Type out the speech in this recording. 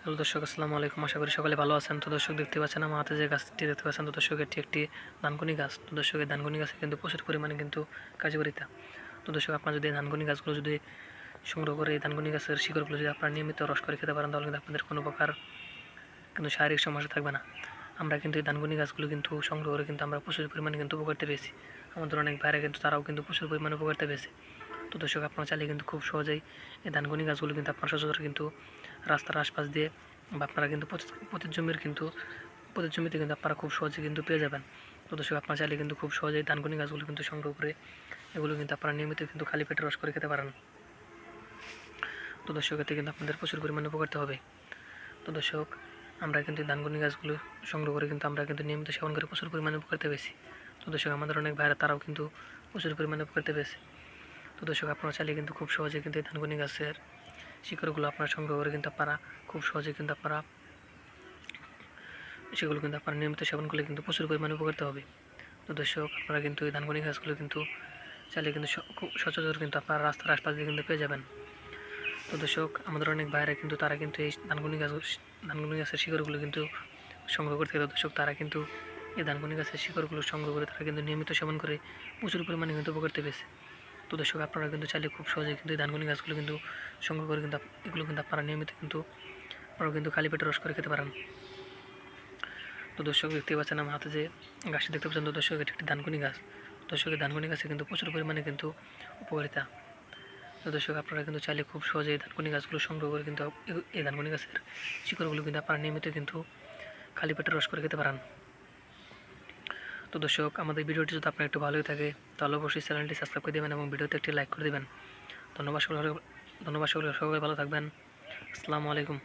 Hello দর্শক, আসসালামু আলাইকুম। আশা করি সকলে ভালো আছেন। তো দর্শক, দেখতে পাচ্ছেন আমার হাতে যে গাছটি দেখতে পাচ্ছেন, তো দর্শক এটি একটি ধানকুনি গাছ। তো দর্শক, এই ধানকুনি গাছে কিন্তু প্রচুর পরিমাণে কিন্তু কার্যকারিতা। তো দর্শক, আপনারা যদি এই ধানকুনি গাছগুলো যদি সংগ্রহ করে এই ধানকুনি গাছের শিকড়গুলো যদি আপনারা নিয়মিত রস করে খেতে পারেন, তাহলে কিন্তু আপনাদের কোনো প্রকার কিন্তু শারীরিক সমস্যা থাকবে না। আমরা কিন্তু এই ধানকুনি গাছগুলো কিন্তু সংগ্রহ করে কিন্তু আমরা প্রচুর পরিমাণে কিন্তু উপকারিতা পেয়েছি। আমাদের অনেক বাইরে কিন্তু তারাও কিন্তু প্রচুর পরিমাণে উপকারিতা পেয়েছে। তো দর্শক, আপনারা চাইলে কিন্তু খুব সহজেই এই ধানকুনি গাছগুলো কিন্তু আপনার সচরাচর কিন্তু রাস্তার আশপাশ দিয়ে বা আপনারা কিন্তু প্রতি জমির কিন্তু প্রতি জমিতে কিন্তু আপনারা খুব সহজে কিন্তু পেয়ে যাবেন। তো দর্শক, আপনারা চাইলে কিন্তু খুব সহজেই ধানকুনি গাছগুলো কিন্তু সংগ্রহ করে এগুলো কিন্তু আপনারা নিয়মিত কিন্তু খালি পেটে রস করে খেতে পারেন। তো দর্শক, এতে কিন্তু আপনাদের প্রচুর পরিমাণে উপকারিতা হবে। তো দর্শক, আমরা কিন্তু এই ধানকুনি গাছগুলো সংগ্রহ করে কিন্তু আমরা কিন্তু নিয়মিত সেবন করে প্রচুর পরিমাণে উপকারিতা পেয়েছি। তো দর্শক, আমাদের অনেক ভাইরা তারাও কিন্তু প্রচুর পরিমাণে উপকারিতা পেয়েছে। তো দর্শক, আপনারা চাইলে কিন্তু খুব সহজে কিন্তু এই ধানকুনি গাছের শিকড়গুলো আপনারা সংগ্রহ করে কিন্তু আপনারা খুব সহজে কিন্তু আপনারা সেগুলো কিন্তু আপনারা নিয়মিত সেবন করলে কিন্তু প্রচুর পরিমাণে উপকারিতা হবে। তো দর্শক, আপনারা কিন্তু এই ধানকুনি গাছগুলো কিন্তু চাইলে কিন্তু খুব সচরাচর কিন্তু আপনারা রাস্তার আশপাশ দিয়ে কিন্তু পেয়ে যাবেন। তো দর্শক, আমাদের অনেক ভাইরা কিন্তু তারা কিন্তু এই ধানকুনি গাছের শিকড়গুলো কিন্তু সংগ্রহ করতে গেলে দর্শক তারা কিন্তু এই ধানকুনি গাছের শিকড়গুলো সংগ্রহ করে তারা কিন্তু নিয়মিত সেবন করে প্রচুর পরিমাণে কিন্তু উপকারিতা পেয়েছে। তো দর্শক, আপনারা কিন্তু চাইলে খুব সহজে কিন্তু এই ধানকুনি গাছগুলো কিন্তু সংগ্রহ করে কিন্তু এগুলো কিন্তু আপনারা নিয়মিত কিন্তু আপনারা কিন্তু খালি পেটে রস করে খেতে পারেন। তো দর্শক, দেখতে পাচ্ছেন আমার হাতে যে গাছটি দেখতে পাচ্ছেন, তো দর্শক এটি একটি ধানকুনি গাছ। দর্শক, এই ধানকুনি গাছে কিন্তু প্রচুর পরিমাণে কিন্তু উপকারিতা। তো দর্শক, আপনারা কিন্তু চাইলে খুব সহজে এই ধানকুনি গাছগুলো সংগ্রহ করে কিন্তু এই ধানকুনি গাছের শিকড়গুলো কিন্তু আপনারা নিয়মিত কিন্তু খালি পেটে রস করে খেতে পারেন। তো দর্শক, আমাদের ভিডিওটি যদি আপনার একটু ভালোই থাকে তাহলে অবশ্যই চ্যানেলটি সাবস্ক্রাইব করে দেবেন এবং ভিডিওতে একটি লাইক করে দেবেন। ধন্যবাদ সকলে, সবাই ভালো থাকবেন। আসসালামু আলাইকুম।